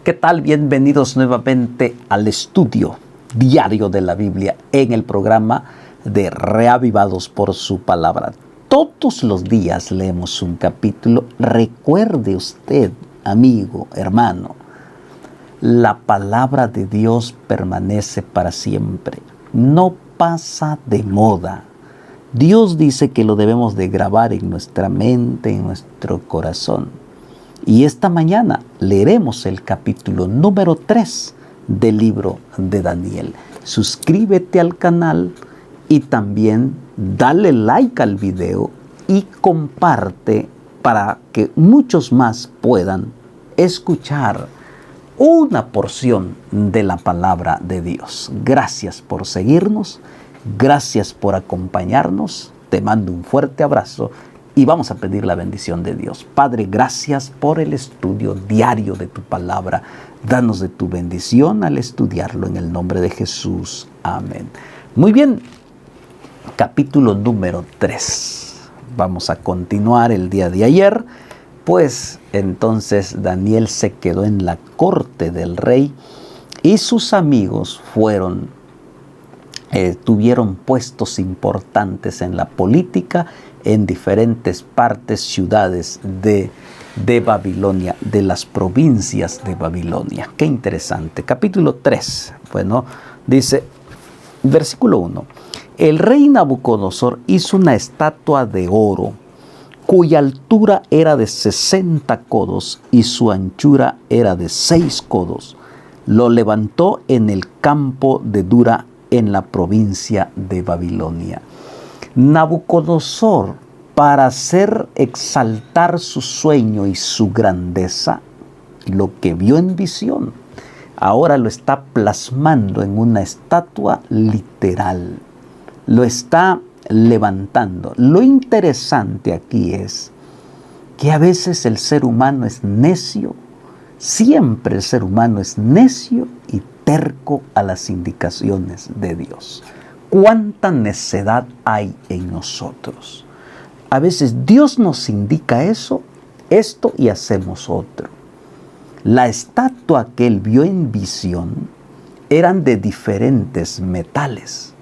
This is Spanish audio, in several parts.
¿Qué tal? Bienvenidos nuevamente al estudio diario de la Biblia en el programa de Reavivados por su palabra. Todos los días leemos un capítulo. Recuerde usted, amigo, hermano, la palabra de Dios permanece para siempre. No pasa de moda. Dios dice que lo debemos de grabar en nuestra mente, en nuestro corazón. Y esta mañana leeremos el capítulo número 3 del libro de Daniel. Suscríbete al canal y también dale like al video y comparte para que muchos más puedan escuchar una porción de la palabra de Dios. Gracias por seguirnos, gracias por acompañarnos. Te mando un fuerte abrazo. Y vamos a pedir la bendición de Dios. Padre, gracias por el estudio diario de tu palabra. Danos de tu bendición al estudiarlo en el nombre de Jesús. Amén. Muy bien, capítulo número 3. Vamos a continuar el día de ayer. Pues entonces Daniel se quedó en la corte del rey y sus amigos tuvieron puestos importantes en la política en diferentes partes, ciudades de Babilonia, de las provincias de Babilonia. Qué interesante. Capítulo 3. Bueno, dice, versículo 1. El rey Nabucodonosor hizo una estatua de oro, cuya altura era de 60 codos y su anchura era de 6 codos. Lo levantó en el campo de Dura, en la provincia de Babilonia. Nabucodonosor, para hacer exaltar su sueño y su grandeza, lo que vio en visión, ahora lo está plasmando en una estatua literal. Lo está levantando. Lo interesante aquí es que a veces el ser humano es necio, siempre el ser humano es necio y terco a las indicaciones de Dios. ¿Cuánta necedad hay en nosotros? A veces Dios nos indica esto y hacemos otro. La estatua que él vio en visión eran de diferentes metales: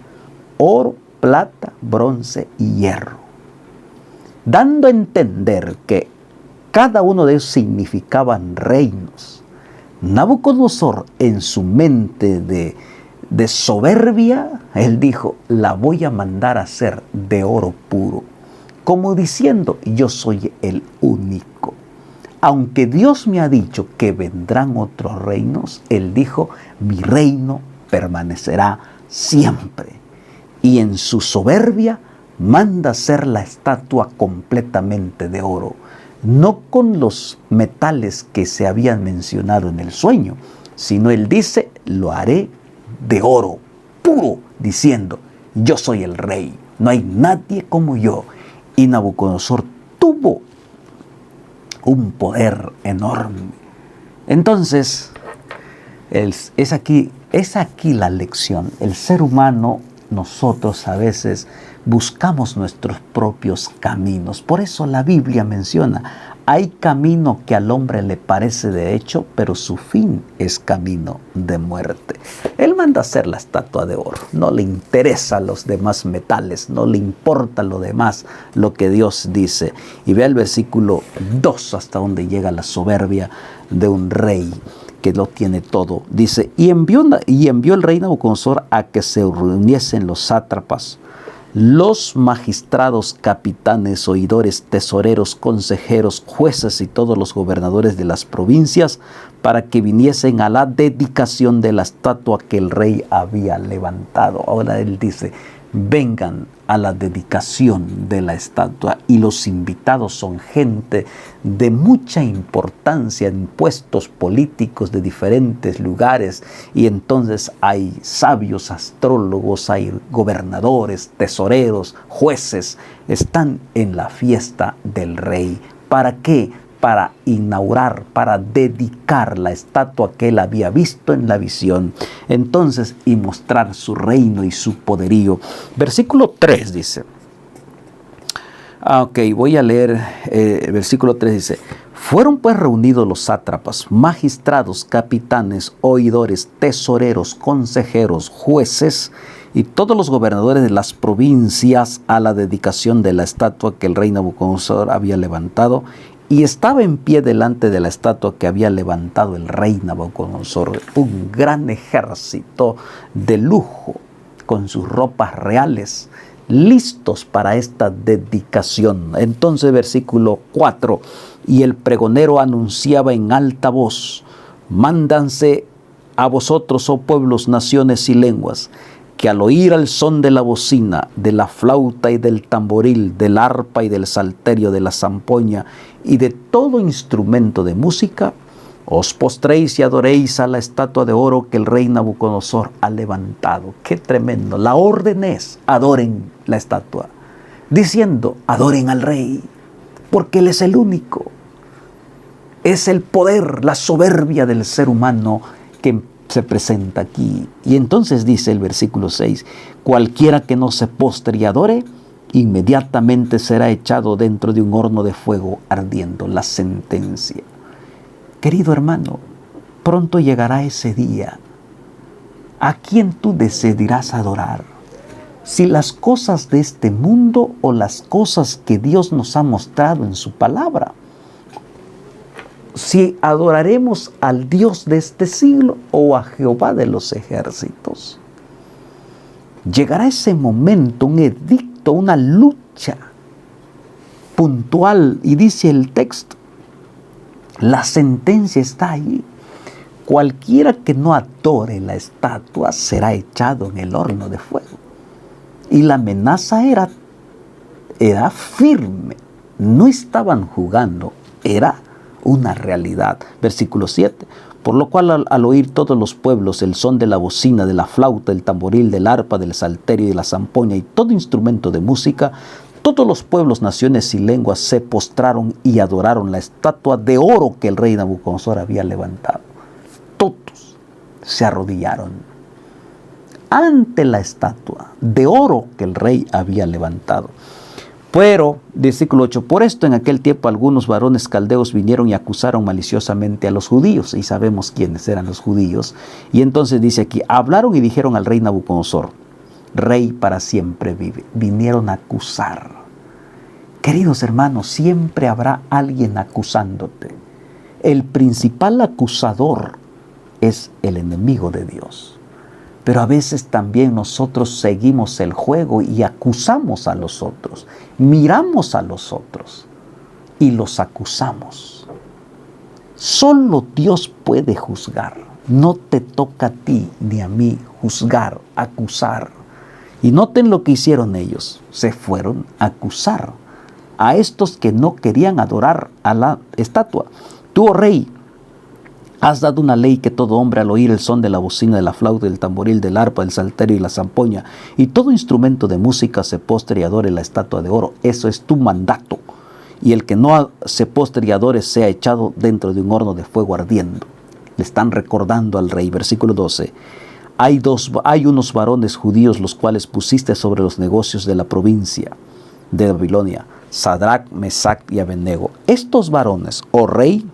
oro, plata, bronce y hierro, dando a entender que cada uno de ellos significaban reinos. Nabucodonosor, en su mente de soberbia, él dijo: la voy a mandar a hacer de oro puro, como diciendo: yo soy el único. Aunque Dios me ha dicho que vendrán otros reinos, él dijo: mi reino permanecerá siempre. Y en su soberbia manda hacer la estatua completamente de oro, no con los metales que se habían mencionado en el sueño, sino él dice: lo haré de oro puro, diciendo: yo soy el rey, no hay nadie como yo. Y Nabucodonosor tuvo un poder enorme. Entonces, es aquí la lección. El ser humano, nosotros a veces buscamos nuestros propios caminos. Por eso la Biblia menciona: hay camino que al hombre le parece derecho, pero su fin es camino de muerte. Él manda hacer la estatua de oro. No le interesa los demás metales, no le importa lo demás, lo que Dios dice. Y vea el versículo 2 hasta donde llega la soberbia de un rey que lo tiene todo. Dice: y envió el rey Nabucodonosor a que se reuniesen los sátrapas, los magistrados, capitanes, oidores, tesoreros, consejeros, jueces y todos los gobernadores de las provincias, para que viniesen a la dedicación de la estatua que el rey había levantado. Ahora él dice: vengan a la dedicación de la estatua. Y los invitados son gente de mucha importancia en puestos políticos de diferentes lugares. Y entonces hay sabios, astrólogos, hay gobernadores, tesoreros, jueces. Están en la fiesta del rey. ¿Para qué? Para inaugurar, para dedicar la estatua que él había visto en la visión. Entonces, y mostrar su reino y su poderío. Versículo 3 dice. Voy a leer, versículo 3 dice: Fueron pues reunidos los sátrapas, magistrados, capitanes, oidores, tesoreros, consejeros, jueces y todos los gobernadores de las provincias a la dedicación de la estatua que el rey Nabucodonosor había levantado, y estaba en pie delante de la estatua que había levantado el rey Nabucodonosor un gran ejército de lujo con sus ropas reales, listos para esta dedicación. Entonces, versículo 4, y el pregonero anunciaba en alta voz: mándanse a vosotros, oh pueblos, naciones y lenguas, que al oír el son de la bocina, de la flauta y del tamboril, del arpa y del salterio, de la zampoña y de todo instrumento de música, os postréis y adoréis a la estatua de oro que el rey Nabucodonosor ha levantado. ¡Qué tremendo! La orden es: adoren la estatua, diciendo: adoren al rey, porque él es el único. Es el poder, la soberbia del ser humano que se presenta aquí. Y entonces dice el versículo 6, cualquiera que no se postre y adore, inmediatamente será echado dentro de un horno de fuego ardiendo. La sentencia. Querido hermano, pronto llegará ese día. ¿A quién tú decidirás adorar? Si las cosas de este mundo o las cosas que Dios nos ha mostrado en su palabra. Si adoraremos al Dios de este siglo o a Jehová de los ejércitos. Llegará ese momento, un edicto, una lucha puntual, y dice el texto, la sentencia está ahí. Cualquiera que no adore la estatua será echado en el horno de fuego. Y la amenaza era firme. No estaban jugando, era una realidad. Versículo 7. Por lo cual al oír todos los pueblos el son de la bocina, de la flauta, del tamboril, del arpa, del salterio y de la zampoña y todo instrumento de música, todos los pueblos, naciones y lenguas se postraron y adoraron la estatua de oro que el rey Nabucodonosor había levantado. Todos se arrodillaron ante la estatua de oro que el rey había levantado. Pero, versículo 8, por esto en aquel tiempo algunos varones caldeos vinieron y acusaron maliciosamente a los judíos, y sabemos quiénes eran los judíos. Y entonces dice aquí, hablaron y dijeron al rey Nabucodonosor, rey para siempre vive. Vinieron a acusar. Queridos hermanos, siempre habrá alguien acusándote. El principal acusador es el enemigo de Dios. Pero a veces también nosotros seguimos el juego y acusamos a los otros. Miramos a los otros y los acusamos. Solo Dios puede juzgar. No te toca a ti ni a mí juzgar, acusar. Y noten lo que hicieron ellos. Se fueron a acusar a estos que no querían adorar a la estatua. Tú, oh rey, has dado una ley que todo hombre al oír el son de la bocina, de la flauta, del tamboril, del arpa, del salterio y la zampoña y todo instrumento de música se postre y adore la estatua de oro. Eso es tu mandato. Y el que no se postre y adore sea echado dentro de un horno de fuego ardiendo. Le están recordando al rey. Versículo 12. Hay unos varones judíos los cuales pusiste sobre los negocios de la provincia de Babilonia, Sadrach, Mesach y Abednego. Estos varones, oh rey,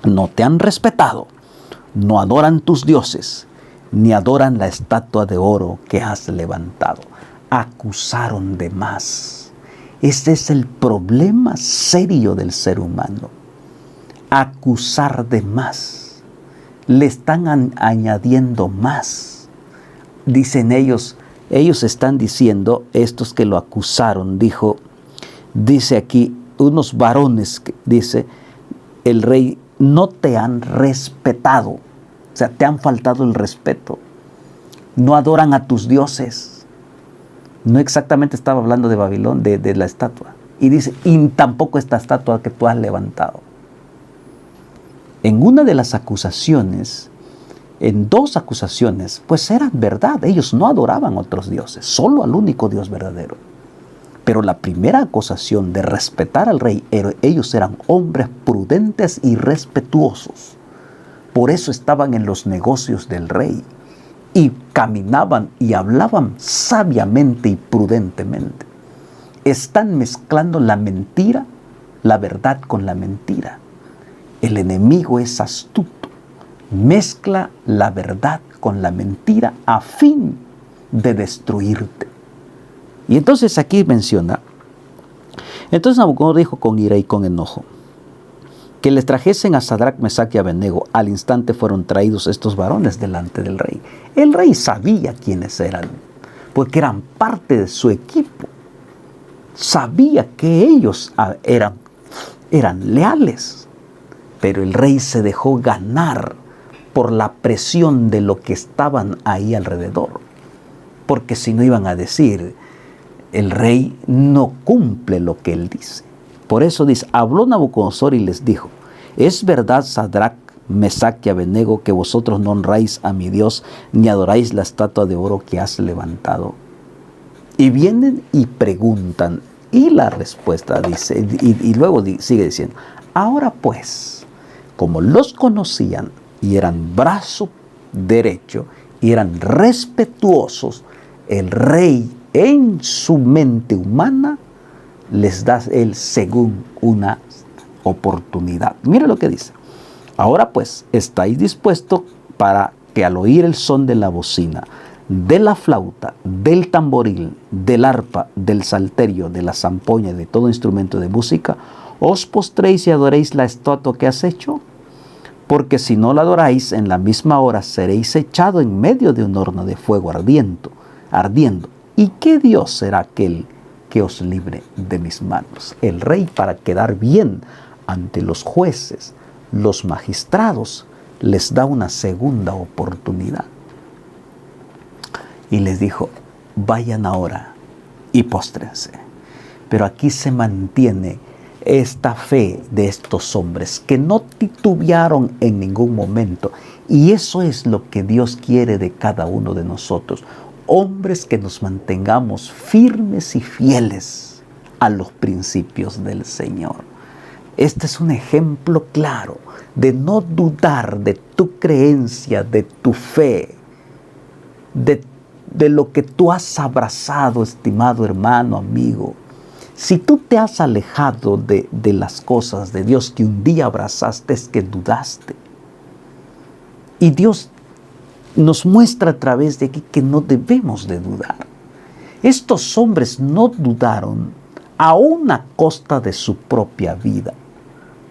no te han respetado, no adoran tus dioses, ni adoran la estatua de oro que has levantado. Acusaron de más. Este es el problema serio del ser humano. Acusar de más. Le están añadiendo más. Dicen ellos están diciendo, estos que lo acusaron, dice aquí, unos varones, dice el rey, no te han respetado, o sea, te han faltado el respeto. No adoran a tus dioses. No exactamente estaba hablando de Babilón, de la estatua. Y dice, y tampoco esta estatua que tú has levantado. En una de las acusaciones, en dos acusaciones, pues eran verdad. Ellos no adoraban a otros dioses, solo al único Dios verdadero. Pero la primera acusación de respetar al rey, ellos eran hombres prudentes y respetuosos. Por eso estaban en los negocios del rey y caminaban y hablaban sabiamente y prudentemente. Están mezclando la mentira la verdad con la mentira. El enemigo es astuto, mezcla la verdad con la mentira a fin de destruirte. Y entonces aquí menciona, entonces Nabucodonosor dijo con ira y con enojo, que les trajesen a Sadrach, Mesach y Abednego. Al instante fueron traídos estos varones delante del rey. El rey sabía quiénes eran, porque eran parte de su equipo. Sabía que ellos eran leales, pero el rey se dejó ganar por la presión de lo que estaban ahí alrededor, porque si no iban a decir, el rey no cumple lo que él dice. Por eso dice, habló Nabucodonosor y les dijo, ¿es verdad, Sadrach, Mesach y Abednego, que vosotros no honráis a mi Dios, ni adoráis la estatua de oro que has levantado? Y vienen y preguntan, y la respuesta dice, y luego sigue diciendo, ahora pues, como los conocían y eran brazo derecho y eran respetuosos, el rey en su mente humana les da él según una oportunidad. Mire lo que dice. Ahora pues, estáis dispuestos para que al oír el son de la bocina, de la flauta, del tamboril, del arpa, del salterio, de la zampoña y de todo instrumento de música, os postréis y adoréis la estatua que has hecho. Porque si no la adoráis, en la misma hora seréis echado en medio de un horno de fuego ardiendo. ¿Y qué Dios será aquel que os libre de mis manos? El rey, para quedar bien ante los jueces, los magistrados, les da una segunda oportunidad. Y les dijo, vayan ahora y póstrense. Pero aquí se mantiene esta fe de estos hombres que no titubearon en ningún momento. Y eso es lo que Dios quiere de cada uno de nosotros. Hombres que nos mantengamos firmes y fieles a los principios del Señor. Este es un ejemplo claro de no dudar de tu creencia, de tu fe, de lo que tú has abrazado, estimado hermano, amigo. Si tú te has alejado de las cosas de Dios que un día abrazaste, es que dudaste. Y Dios nos muestra a través de aquí que no debemos de dudar. Estos hombres no dudaron aún a costa de su propia vida.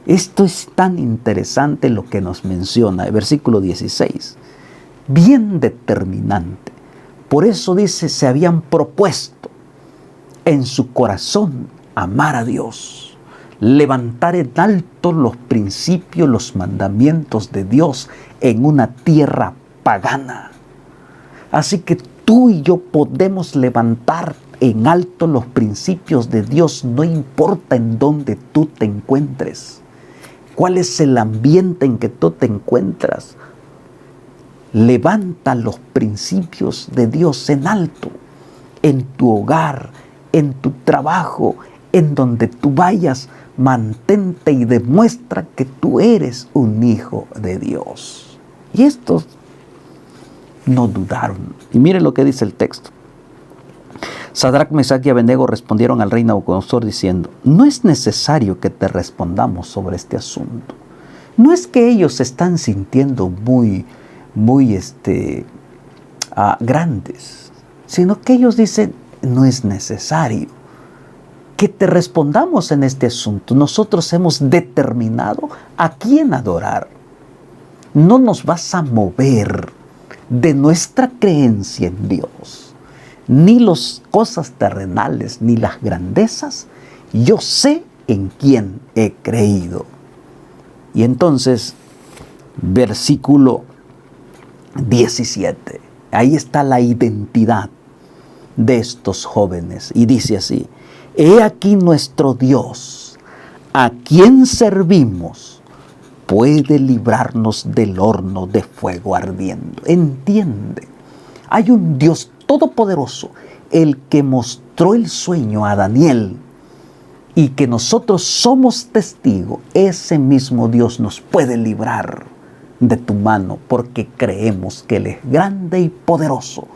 Esto es tan interesante lo que nos menciona el versículo 16. Bien determinante. Por eso dice, se habían propuesto en su corazón amar a Dios, levantar en alto los principios, los mandamientos de Dios en una tierra pagana. Así que tú y yo podemos levantar en alto los principios de Dios, no importa en dónde tú te encuentres, cuál es el ambiente en que tú te encuentras. Levanta los principios de Dios en alto, en tu hogar, en tu trabajo, en donde tú vayas, mantente y demuestra que tú eres un hijo de Dios. Y estos no dudaron. Y mire lo que dice el texto. Sadrach, Mesach y Abednego respondieron al rey Nabucodonosor diciendo, no es necesario que te respondamos sobre este asunto. No es que ellos se están sintiendo muy grandes, sino que ellos dicen, no es necesario que te respondamos en este asunto. Nosotros hemos determinado a quién adorar. No nos vas a mover de nuestra creencia en Dios, ni las cosas terrenales, ni las grandezas. Yo sé en quién he creído. Y entonces, versículo 17, ahí está la identidad de estos jóvenes. Y dice así, he aquí nuestro Dios, a quien servimos, puede librarnos del horno de fuego ardiendo. Entiende, hay un Dios todopoderoso, el que mostró el sueño a Daniel y que nosotros somos testigos. Ese mismo Dios nos puede librar de tu mano porque creemos que Él es grande y poderoso.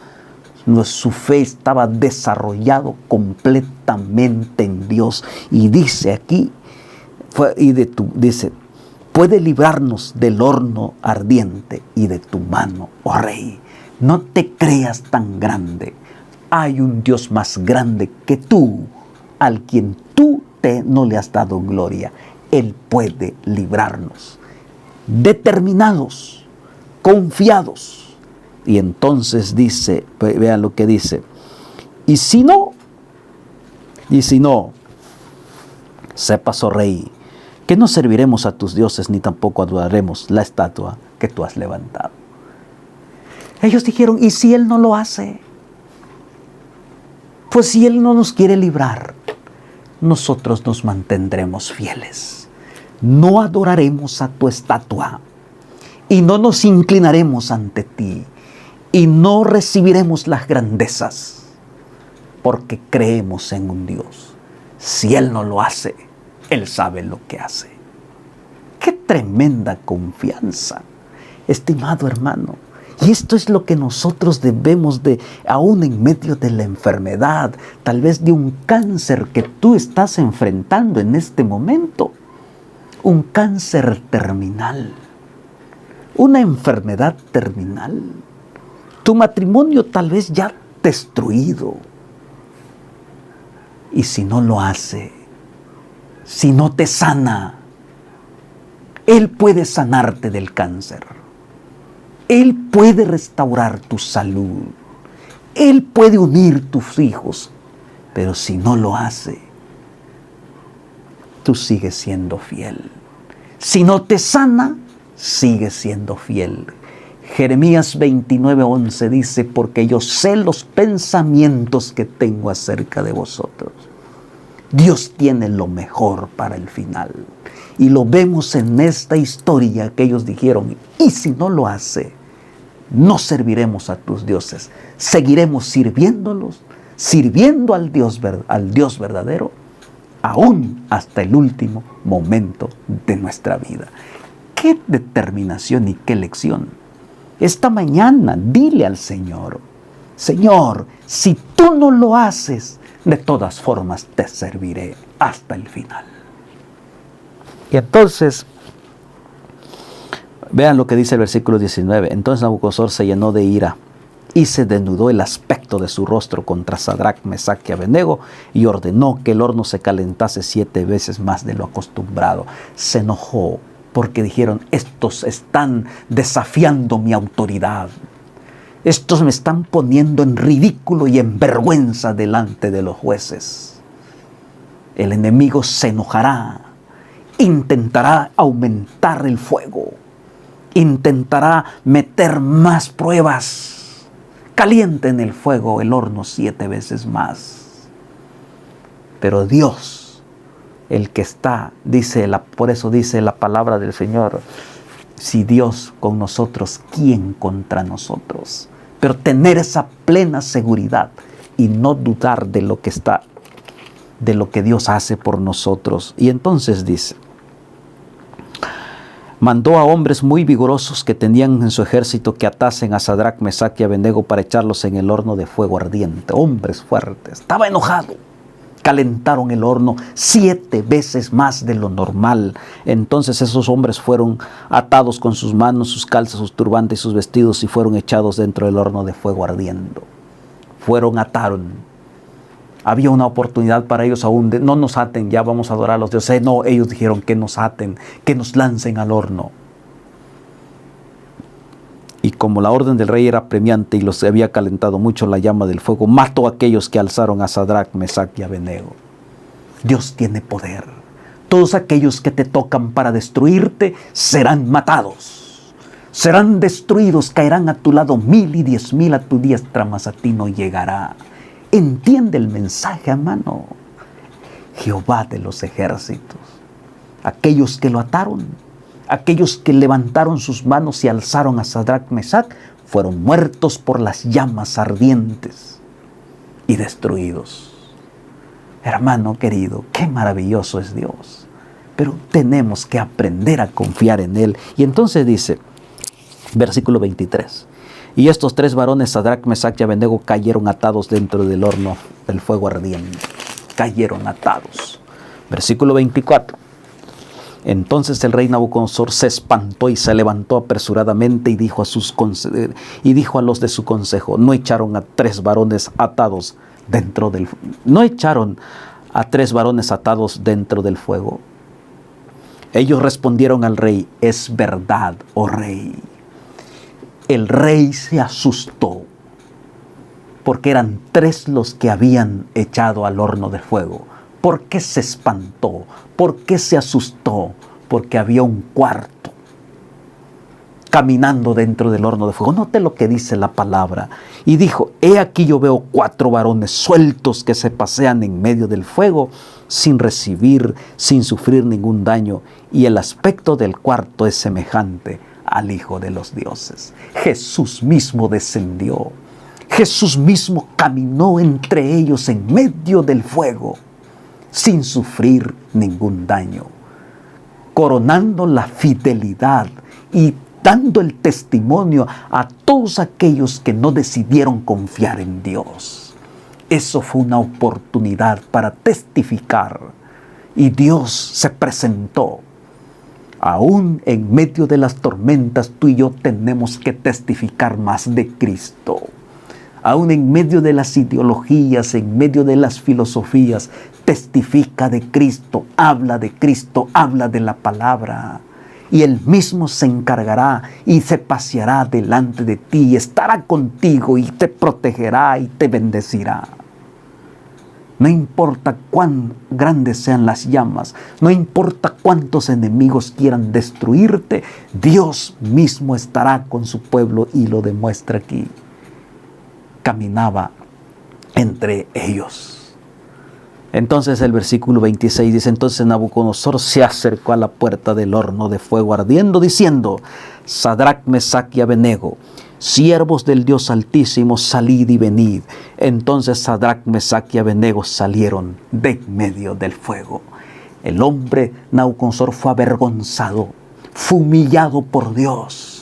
Su fe estaba desarrollado completamente en Dios. Y dice aquí, dice, puede librarnos del horno ardiente y de tu mano, oh Rey. No te creas tan grande. Hay un Dios más grande que tú, al quien tú no le has dado gloria. Él puede librarnos. Determinados, confiados. Y entonces dice, vean lo que dice. Y si no, sepas, oh Rey, que no serviremos a tus dioses ni tampoco adoraremos la estatua que tú has levantado. Ellos dijeron, ¿y si Él no lo hace? Pues si Él no nos quiere librar, nosotros nos mantendremos fieles. No adoraremos a tu estatua y no nos inclinaremos ante ti y no recibiremos las grandezas porque creemos en un Dios. Si Él no lo hace, Él sabe lo que hace. ¡Qué tremenda confianza, estimado hermano! Y esto es lo que nosotros debemos de, aún en medio de la enfermedad, tal vez de un cáncer que tú estás enfrentando en este momento, un cáncer terminal, una enfermedad terminal, tu matrimonio tal vez ya destruido. Y si no lo hace, si no te sana, Él puede sanarte del cáncer. Él puede restaurar tu salud. Él puede unir tus hijos. Pero si no lo hace, tú sigues siendo fiel. Si no te sana, sigues siendo fiel. Jeremías 29:11 dice, porque yo sé los pensamientos que tengo acerca de vosotros. Dios tiene lo mejor para el final. Y lo vemos en esta historia que ellos dijeron, y si no lo hace, no serviremos a tus dioses. Seguiremos sirviéndolos, sirviendo al Dios verdadero, aún hasta el último momento de nuestra vida. ¡Qué determinación y qué lección! Esta mañana dile al Señor, Señor, si tú no lo haces, de todas formas te serviré hasta el final. Y entonces, vean lo que dice el versículo 19. Entonces Nabucodonosor se llenó de ira y se desnudó el aspecto de su rostro contra Sadrac, Mesac y Abednego y ordenó que el horno se calentase 7 veces más de lo acostumbrado. Se enojó porque dijeron, estos están desafiando mi autoridad. Estos me están poniendo en ridículo y en vergüenza delante de los jueces. El enemigo se enojará, intentará aumentar el fuego, intentará meter más pruebas. Calienten el fuego, el horno 7 veces más. Pero Dios, el que está, por eso dice la palabra del Señor, si Dios con nosotros, ¿quién contra nosotros? Pero tener esa plena seguridad y no dudar de lo que Dios hace por nosotros. Y entonces dice, mandó a hombres muy vigorosos que tenían en su ejército que atasen a Sadrac, Mesac y Abednego para echarlos en el horno de fuego ardiente. Hombres fuertes. Estaba enojado. Calentaron el horno 7 veces más de lo normal. Entonces esos hombres fueron atados con sus manos, sus calzas, sus turbantes y sus vestidos y fueron echados dentro del horno de fuego ardiendo. Ataron. Había una oportunidad para ellos aún de, no nos aten, ya vamos a adorar a los dioses. No, ellos dijeron que nos aten, que nos lancen al horno. Y como la orden del rey era premiante y los había calentado mucho la llama del fuego, mató a aquellos que alzaron a Sadrac, Mesac y Abednego. Dios tiene poder. Todos aquellos que te tocan para destruirte serán matados. Serán destruidos, caerán a tu lado 1000 y 10,000 a tu diestra, mas a ti no llegará. Entiende el mensaje, hermano. Jehová de los ejércitos. Aquellos que lo ataron, aquellos que levantaron sus manos y alzaron a Sadrac, Mesac, fueron muertos por las llamas ardientes y destruidos. Hermano querido, qué maravilloso es Dios. Pero tenemos que aprender a confiar en Él. Y entonces dice, versículo 23, y estos 3 varones, Sadrac, Mesac y Abednego, cayeron atados dentro del horno del fuego ardiente. Cayeron atados. Versículo 24. Entonces el rey Nabucodonosor se espantó y se levantó apresuradamente y dijo a los de su consejo: no echaron a tres varones atados dentro del fuego. Ellos respondieron al rey: es verdad, oh rey. El rey se asustó, porque eran tres los que habían echado al horno de fuego. ¿Por qué se espantó? ¿Por qué se asustó? Porque había un cuarto caminando dentro del horno de fuego. Note lo que dice la palabra. Y dijo: he aquí yo veo 4 varones sueltos que se pasean en medio del fuego sin sufrir ningún daño. Y el aspecto del cuarto es semejante al Hijo de los dioses. Jesús mismo descendió. Jesús mismo caminó entre ellos en medio del fuego sin sufrir ningún daño, coronando la fidelidad y dando el testimonio a todos aquellos que no decidieron confiar en Dios. Eso fue una oportunidad para testificar, y Dios se presentó. Aún en medio de las tormentas, tú y yo tenemos que testificar más de Cristo. Aún en medio de las ideologías, en medio de las filosofías, testifica de Cristo, habla de la palabra. Y Él mismo se encargará y se paseará delante de ti, y estará contigo y te protegerá y te bendecirá. No importa cuán grandes sean las llamas, no importa cuántos enemigos quieran destruirte, Dios mismo estará con su pueblo, y lo demuestra aquí. Caminaba entre ellos. Entonces el versículo 26 dice: entonces Nabucodonosor se acercó a la puerta del horno de fuego ardiendo, diciendo: Sadrac, Mesac y Abednego, siervos del Dios Altísimo, salid y venid. Entonces Sadrac, Mesac y Abednego salieron de en medio del fuego. El hombre Nabucodonosor fue avergonzado, fue humillado por Dios.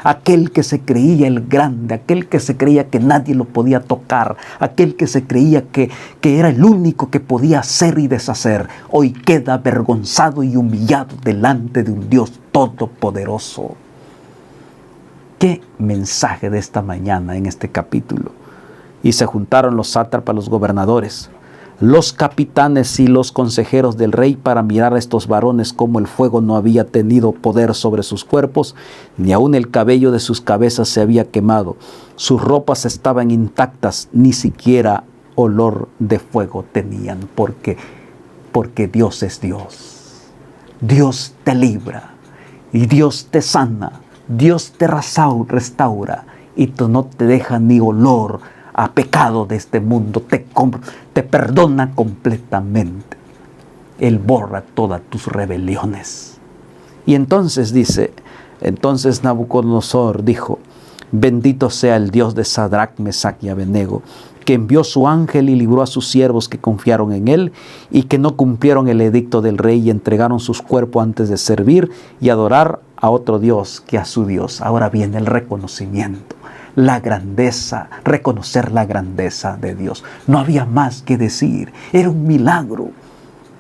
Aquel que se creía el grande, aquel que se creía que nadie lo podía tocar, aquel que se creía que era el único que podía hacer y deshacer, hoy queda avergonzado y humillado delante de un Dios todopoderoso. ¿Qué mensaje de esta mañana en este capítulo? Y se juntaron los sátrapas, los gobernadores, los capitanes y los consejeros del rey para mirar a estos varones, como el fuego no había tenido poder sobre sus cuerpos, ni aun el cabello de sus cabezas se había quemado. Sus ropas estaban intactas, ni siquiera olor de fuego tenían, porque Dios es Dios. Dios te libra y Dios te sana, Dios te restaura, y tú no te deja ni olor a pecado de este mundo, te perdona completamente. Él borra todas tus rebeliones. Y entonces dice, entonces Nabucodonosor dijo: bendito sea el Dios de Sadrac, Mesac y Abednego, que envió su ángel y libró a sus siervos que confiaron en él y que no cumplieron el edicto del rey y entregaron sus cuerpos antes de servir y adorar a otro Dios que a su Dios. Ahora viene el reconocimiento, la grandeza, reconocer la grandeza de Dios. No había más que decir, era un milagro.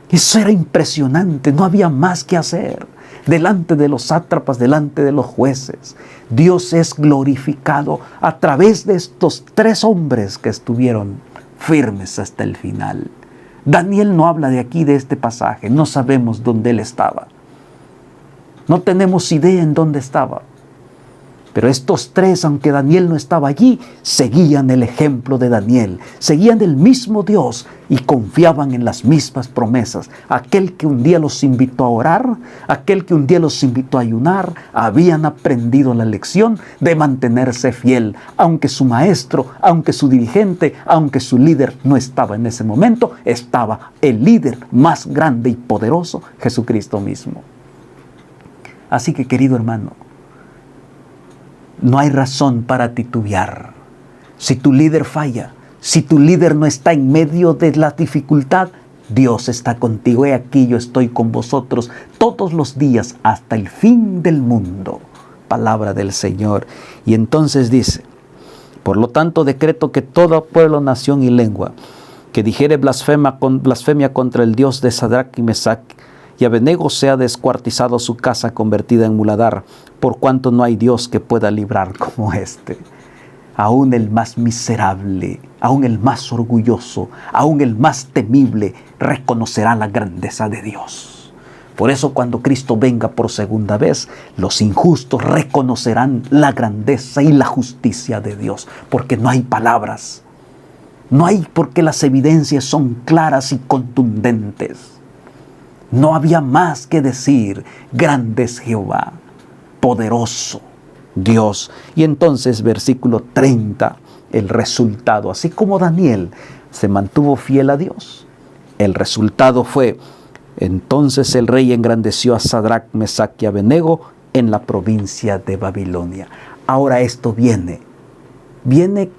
Eso era impresionante, no había más que hacer. Delante de los sátrapas, delante de los jueces, Dios es glorificado a través de estos 3 hombres que estuvieron firmes hasta el final. Daniel no habla de aquí, de este pasaje, no sabemos dónde él estaba. No tenemos idea en dónde estaba. Pero estos 3, aunque Daniel no estaba allí, seguían el ejemplo de Daniel, seguían el mismo Dios y confiaban en las mismas promesas. Aquel que un día los invitó a orar, aquel que un día los invitó a ayunar, habían aprendido la lección de mantenerse fiel, aunque su maestro, aunque su dirigente, aunque su líder no estaba en ese momento, estaba el líder más grande y poderoso, Jesucristo mismo. Así que, querido hermano, no hay razón para titubear. Si tu líder falla, si tu líder no está en medio de la dificultad, Dios está contigo. He aquí, yo estoy con vosotros todos los días hasta el fin del mundo. Palabra del Señor. Y entonces dice: por lo tanto decreto que todo pueblo, nación y lengua que dijere blasfemia contra el Dios de Sadrac y Mesac y Abed-nego sea descuartizado su casa convertida en muladar, por cuanto no hay Dios que pueda librar como este. Aún el más miserable, aún el más orgulloso, aún el más temible reconocerá la grandeza de Dios. Por eso cuando Cristo venga por segunda vez, los injustos reconocerán la grandeza y la justicia de Dios, porque no hay palabras. No hay, porque las evidencias son claras y contundentes. No había más que decir: grande es Jehová, poderoso Dios. Y entonces, versículo 30, el resultado, así como Daniel se mantuvo fiel a Dios, el resultado fue: entonces el rey engrandeció a Sadrac, Mesac y Abed-nego en la provincia de Babilonia. Ahora esto viene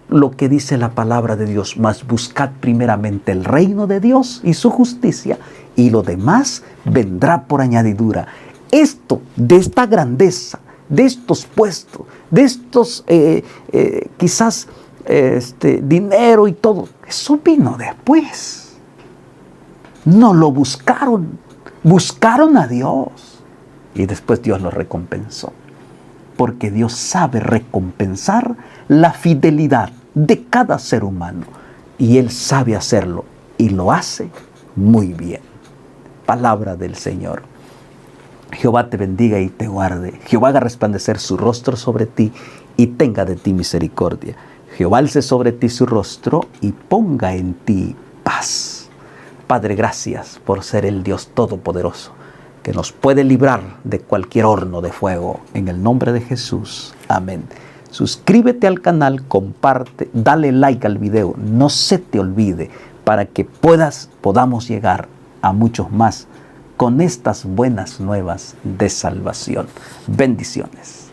lo que dice la palabra de Dios: mas buscad primeramente el reino de Dios y su justicia, y lo demás vendrá por añadidura. Esto, de esta grandeza, de estos puestos, de estos quizás dinero y todo, eso vino después. No lo buscaron, buscaron a Dios y después Dios lo recompensó. Porque Dios sabe recompensar la fidelidad de cada ser humano. Y Él sabe hacerlo y lo hace muy bien. Palabra del Señor. Jehová te bendiga y te guarde. Jehová haga resplandecer su rostro sobre ti y tenga de ti misericordia. Jehová alce sobre ti su rostro y ponga en ti paz. Padre, gracias por ser el Dios Todopoderoso, que nos puede librar de cualquier horno de fuego. En el nombre de Jesús. Amén. Suscríbete al canal, comparte, dale like al video. No se te olvide, para que podamos llegar a muchos más con estas buenas nuevas de salvación. Bendiciones.